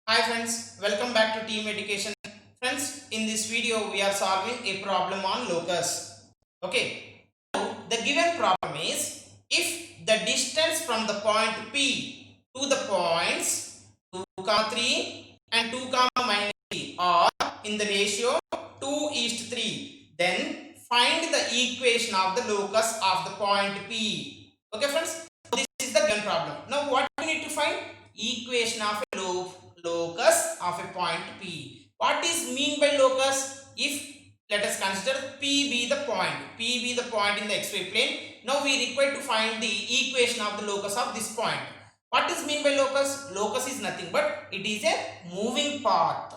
Hi friends, welcome back to Team Education. Friends, in this video we are solving a problem on locus. Okay, the given problem is if the distance from the point P to the points 2, 3 and 2, minus 3 are in the ratio 2 is to 3, then find the equation of the locus of the point P. Okay friends, so this is the given problem. Now what we need to find? Equation of a locus of a point P. What is mean by locus? If let us consider P be the point. P be the point in the xy plane. Now we require to find the equation of the locus of this point. What is mean by locus? Locus is nothing but it is a moving path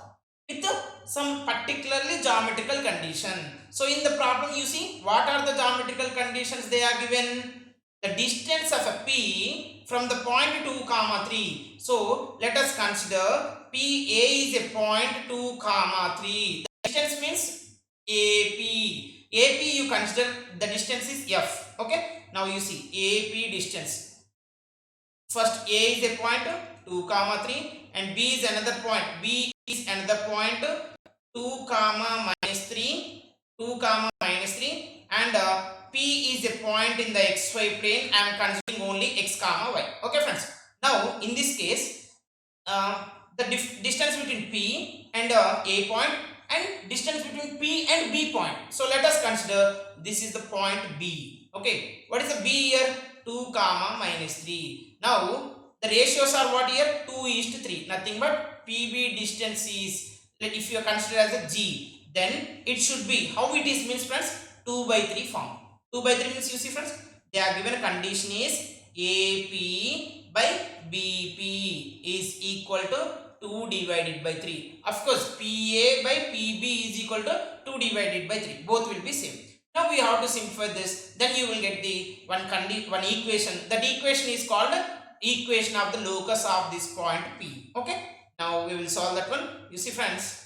with some particularly geometrical condition. So in the problem you see what are the geometrical conditions they are given? The distance of a P from the point 2, 3. So let us consider PA is a point 2, 3. The distance means AP. AP you consider the distance is F. Okay. Now you see AP distance. First A is a point 2, 3 and B is another point. B is another point 2, minus 3, 2, minus 3 and P is a point in the xy plane. I am considering only x, y. Okay friends. Now in this case the distance between P and A point and distance between P and B point. So let us consider this is the point B. Okay, what is the B here? 2, minus 3. Now the ratios are what here? 2 is to 3. Nothing but PB distance is, like if you consider as a G, then it should be how it is means friends, 2 by 3 form. 2 by 3 means you see friends, they are given a condition is AP by BP is equal to 2 divided by 3. Of course, PA by PB is equal to 2 divided by 3. Both will be same. Now we have to simplify this. Then you will get the one equation. That equation is called equation of the locus of this point P. Okay. Now we will solve that one. You see friends.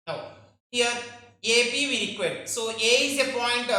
Now here AP we require. So A is a point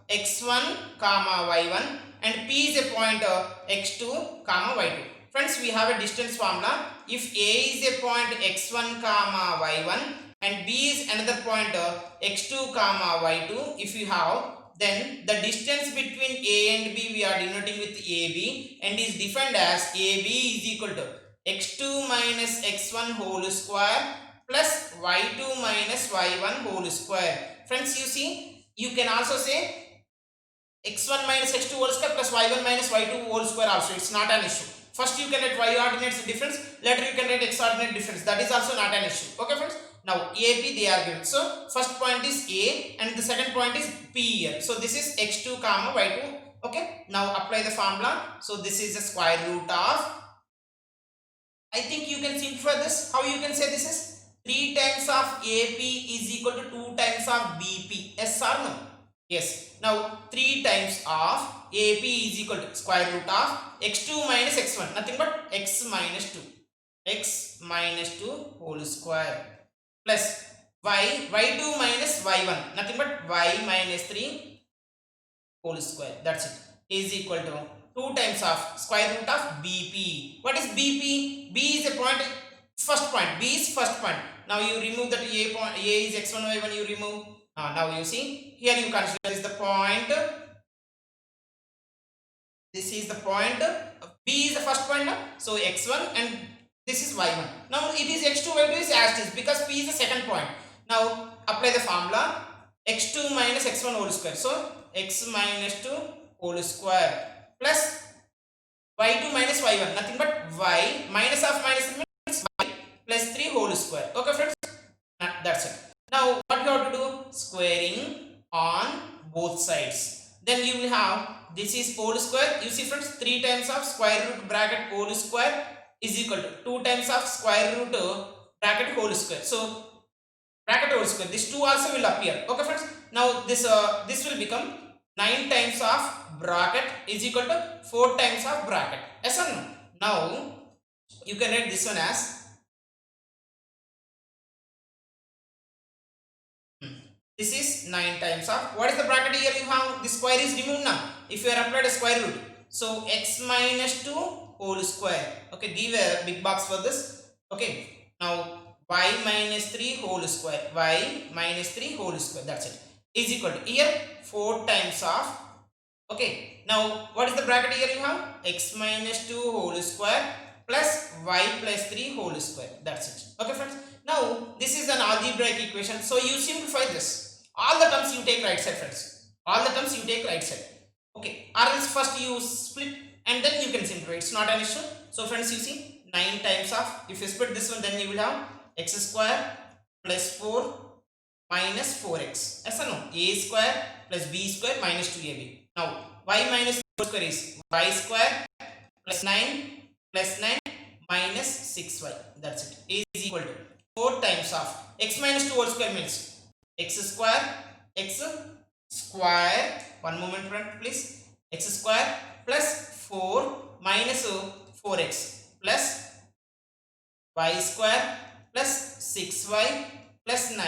x1 comma y1 and P is a point x2 comma y2. Friends, we have a distance formula. If A is a point x1 comma y1 and B is another point x2 comma y2, if you have, then the distance between A and B we are denoting with AB and is defined as AB is equal to x2 minus x1 whole square plus y2 minus y1 whole square. Friends, you see, you can also say x1 minus x2 whole square plus y1 minus y2 whole square also. It's not an issue. First you can write y ordinates difference, later you can write x ordinate difference. That is also not an issue. Okay friends. Now AB they are given. So first point is A and the second point is B here. So this is x2 comma y2. Okay. Now apply the formula. So this is the square root of, I think you can simplify this. How you can say this is 3 times of AP is equal to 2 times of BP. Yes or no? Yes. Now 3 times of AP is equal to square root of x2 minus x1. Nothing but x minus 2. X minus 2 whole square plus y2 minus y1. Nothing but y minus 3 whole square. That's it. Is equal to 2 times of square root of BP. What is BP? B is a point, first point. B is first point. Now you remove that A point. A is x1, y1. You remove. Now you see here you consider this the point. This is the point. B is the first point now. So x1 and this is y1. Now it is x2, y2 is as it is because P is the second point. Now apply the formula x2 minus x1 whole square. So x minus 2 whole square plus y2 minus y1. Nothing but y minus of minus means y plus 3 whole square. Okay friends. That's it. Now what you have to do? Squaring on both sides. Then you will have this is whole square. You see friends, 3 times of square root bracket whole square is equal to 2 times of square root bracket whole square. So bracket whole square. This 2 also will appear. Okay friends. Now this will become 9 times of bracket is equal to 4 times of bracket. Yes or no? Now you can write this one as this is 9 times of, what is the bracket here? You have this square is removed now. If you are applied a square root, So x minus 2 whole square. Okay, give a big box for this. Okay, now y minus 3 whole square, y minus 3 whole square, that's it, is equal to here 4 times of. Okay, now what is the bracket here? You have x minus 2 whole square plus y plus 3 whole square, that's it. Okay friends, now this is an algebraic equation, so you simplify this. All the terms you take right side friends, all the terms you take right side. Okay, or else first you split and then you can simplify, it's not an issue. So friends, you see 9 times of, if you split this one, then you will have x square plus 4 minus 4x. Yes or no? A square plus b square minus 2ab. Now y minus 4 square is y square plus 9 plus 9 minus 6y, that's it, is equal to 4 times of x minus 2 whole square means x square, one moment friend please, x square plus 4 minus 4x plus y square plus 6y plus 9,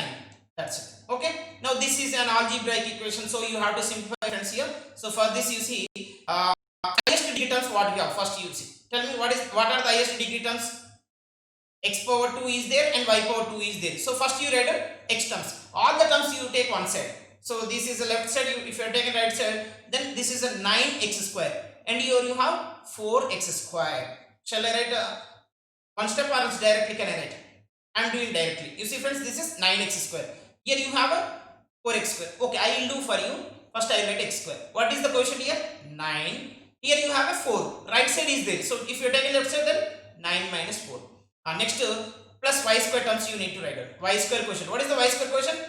that's it. Okay, now this is an algebraic equation, so you have to simplify friends here. So for this you see highest degree terms, what we have first you see, tell me what are the highest degree terms. X power 2 is there and y power 2 is there. So first you write x terms, all the terms you take one side. So this is the left side, if you are taking right side, then this is a 9x square and here you have 4x square. Shall I write one step or else directly can I write? I am doing directly. You see friends, this is 9x square, here you have a 4x square. Okay, I will do for you. First I will write x square. What is the quotient here? 9. Here you have a 4, right side is there, so if you are taking left side, then 9 minus 4. Next plus y square terms you need to write out. Y square quotient. What is the y square quotient?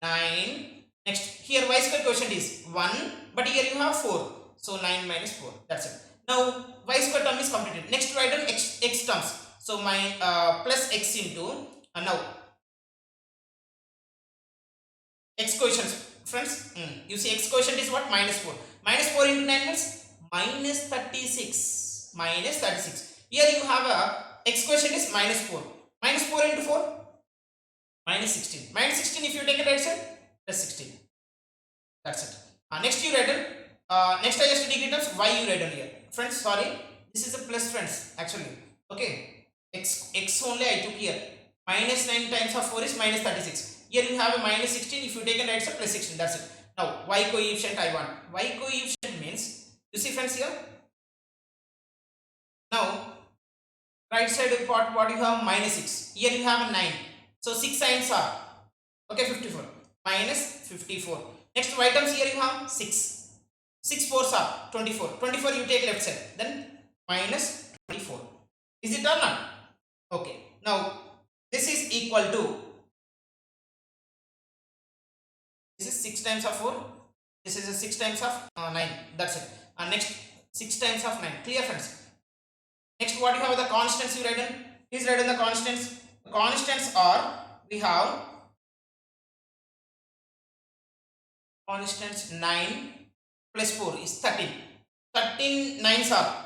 9. Next here y square quotient is 1, but here you have 4. So 9 minus 4. That's it. Now y square term is completed. Next write down x terms. So my plus x into now x quotient friends. You see x quotient is what? Minus 4. Minus 4 into 9 means minus 36. Minus 36. Here you have a x quotient is minus 4. Minus 4 into 4? Minus 16. Minus 16 if you take it right side, plus 16. That's it. Next you write down, next highest degree terms, y you write down here. Friends, sorry, this is a plus friends actually. Okay, x only I took here. Minus 9 times of 4 is minus 36. Here you have a minus 16, if you take it right side, plus 16, that's it. Now y coefficient I want. Y coefficient means, you see friends here, now right side part, what you have? Minus 6. Here you have 9. So 6 signs are, okay, 54. Minus 54. Next y terms here you have 6. 6 fours are 24. 24 you take left side. Then minus 24. Is it or not? Okay. Now this is equal to, this is 6 times of 4. This is a 6 times of 9. That's it. Next 6 times of 9. Clear friends? Next what you have? The constants you write in. Please write in the constants. The constants are, we have constants 9 plus 4 is 13. 13 nines are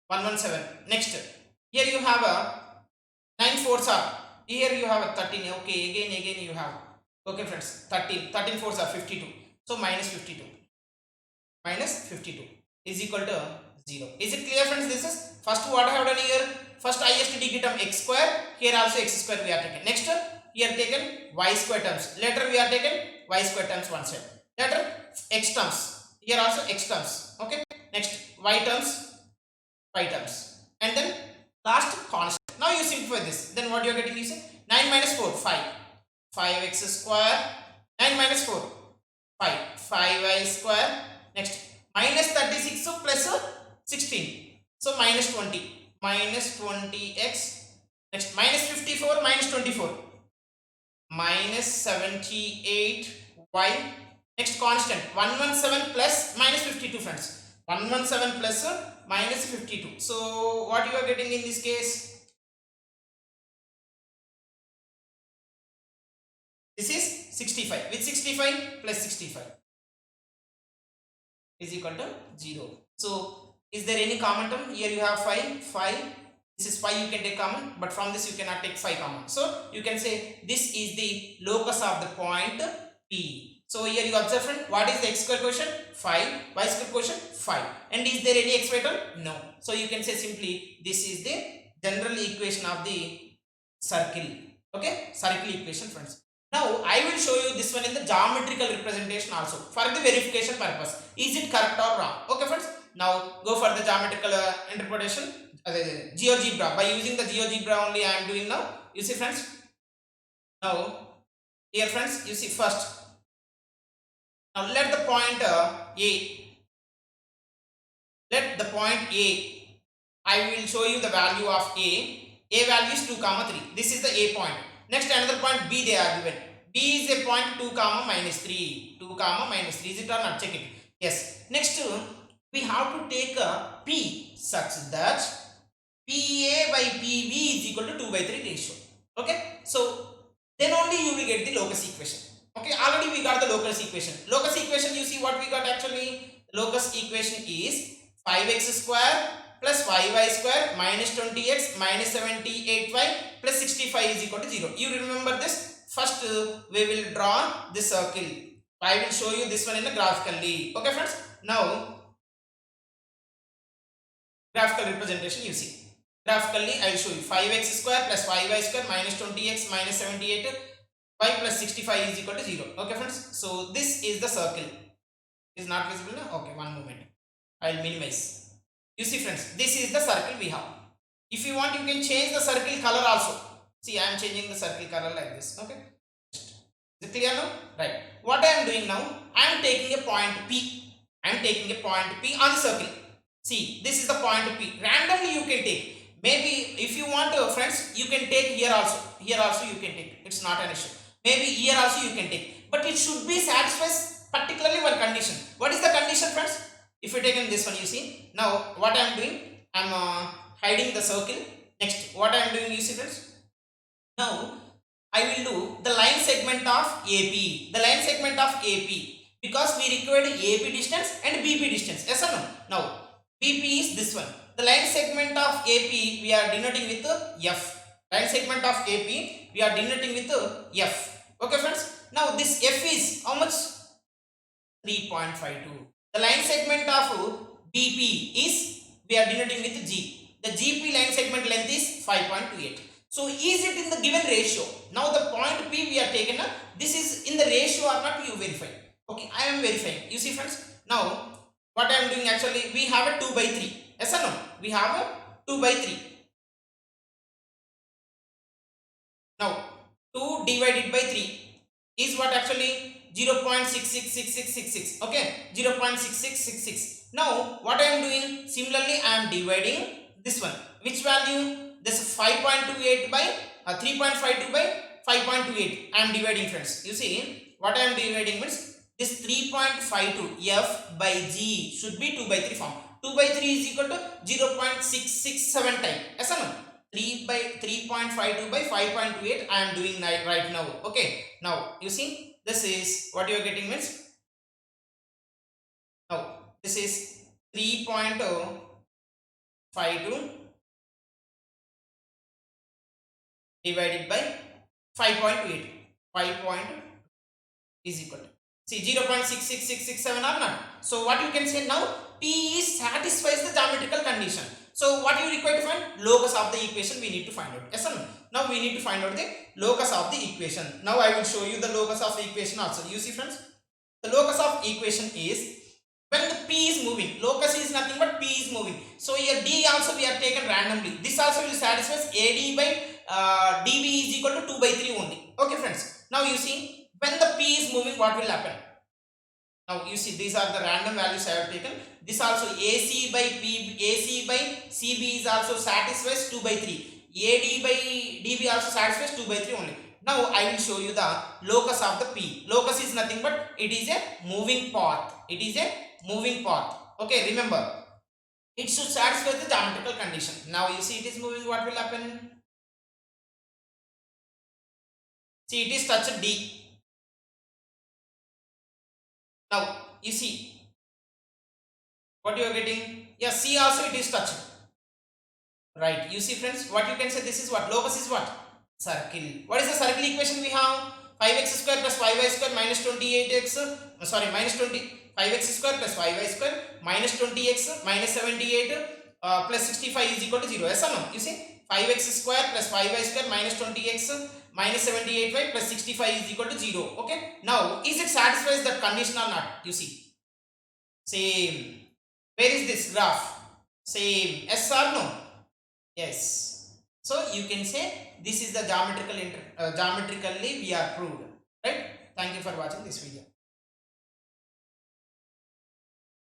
117. Next here you have a 9 fours are, here you have a 13. Okay, again you have, okay friends, 13 fours are 52. So minus 52. Minus 52 is equal to 0. Is it clear friends? This is first what I have done here. First highest degree term x square, here also x square we are taken. Next here taken y square terms. Later we are taken y square terms one side. Later x terms. Here also x terms. Okay. Next y terms, y terms. And then last constant. Now you simplify this. Then what you are getting is 9 minus 4, 5. 5x square. 9 minus 4, 5. 5y square. Next minus 36 plus 16. So minus 20. Minus 20x. Next minus 54 minus 24. Minus 78y. Next constant 117 plus minus 52 friends. 117 plus minus 52. So what you are getting in this case? This is 65. With 65 plus 65 is equal to 0. So is there any common term? Here you have 5. 5 This is 5 you can take common, but from this you cannot take 5 common. So you can say this is the locus of the point P. So here you observe, friend, what is the x square quotient? 5. Y square quotient? 5. And is there any x vital? No. So you can say simply this is the general equation of the circle. Okay, circle equation, friends. Now I will show you this one in the geometrical representation also for the verification purpose. Is it correct or wrong? Okay, friends. Now go for the geometrical interpretation. GeoGebra. By using the GeoGebra only I am doing now. You see, friends. Now here, friends, you see first. Now let the point A. Let the point A. I will show you the value of A. A value is 2 comma 3. This is the A point. Next another point B they are given. B is a point 2 comma minus 3. 2 comma minus 3. Is it or not? Check it. Yes. Next we have to take a P such that PA by PB is equal to 2 by 3 ratio. Okay. So then only you will get the locus equation. Okay. Already we got the locus equation. Locus equation, you see what we got actually. Locus equation is 5x square plus 5y square minus 20x minus 78y plus 65 is equal to 0. You remember this? First we will draw this circle. I will show you this one in the graphically. Okay, friends. Now graphical representation you see. Graphically I will show you 5x square plus 5y square minus 20x minus 78 y plus 65 is equal to 0. Okay, friends. So this is the circle. Is not visible now? Okay, one moment. I will minimize. You see, friends, this is the circle we have. If you want, you can change the circle color also. See, I am changing the circle color like this. Okay. Is it clear now? Right. What I am doing now, I am taking a point P. I am taking a point P on the circle. See, this is the point P. Randomly you can take. Maybe if you want to, friends, you can take here also. Here also you can take. It's not an issue. Maybe here also you can take. But it should be satisfies particularly one condition. What is the condition, friends? If you take in this one, you see. Now, what I am doing? I am hiding the circle. Next, what I am doing, you see, friends? Now, I will do the line segment of AP. The line segment of AP. Because we required AP distance and BP distance. Yes or no? Now, BP is this one. The line segment of AP we are denoting with F. Line segment of AP we are denoting with F. Okay, friends. Now, this F is how much? 3.52. The line segment of BP is we are denoting with G. The GP line segment length is 5.28. So is it in the given ratio? Now the point P we are taken. This is in the ratio or not, you verify. Okay, I am verifying. You see, friends. Now what I am doing actually, we have a 2 by 3. Yes or no? We have a 2 by 3. Now 2 divided by 3 is what actually 0.666666. Okay, 0.6666. Now what I am doing, similarly I am dividing this one. Which value? This 5.28 by 3.52 by 5.28. I am dividing, friends. You see what I am dividing means this 3.52 F by G should be 2 by 3 form. 2 by 3 is equal to 0.667 times. Yes or no? 3 by 3.52 by 5.28 I am doing right now. Okay. Now you see this is what you are getting means. Now this is 3.52 divided by 5.8. 5 point is equal to, see, 0.66667 or not. So what you can say now, P is satisfies the geometrical condition. So what you require to find? Locus of the equation we need to find out. Yes or no? Now we need to find out the locus of the equation. Now I will show you the locus of the equation also. You see, friends, the locus of equation is when the P is moving. Locus is nothing but P is moving. So here D also we have taken randomly. This also will satisfy AD by dB is equal to 2 by 3 only. Okay, friends. Now you see when the P is moving, what will happen? Now you see these are the random values I have taken. This also AC by P, AC by CB is also satisfies 2 by 3. AD by DB also satisfies 2 by 3 only. Now I will show you the locus of the P. Locus is nothing but it is a moving path. It is a moving path. Okay, remember it should satisfy the geometrical condition. Now you see it is moving, what will happen? See, it is touched D. Now you see what you are getting. Yeah, C also it is touched. Right. You see, friends, what you can say, this is what? Locus is what? Circle. What is the circle equation we have? 5x square plus 5y square minus 28x. Minus 5x square plus 5y square minus 20x minus 78 plus 65 is equal to 0. Yes or no? You see, 5x square plus 5y square minus 20x minus 78y plus 65 is equal to 0. Okay. Now, is it satisfies that condition or not? You see. Same. Where is this graph? Same. Yes or no? Yes. So you can say this is the geometrically we are proved. Right? Thank you for watching this video.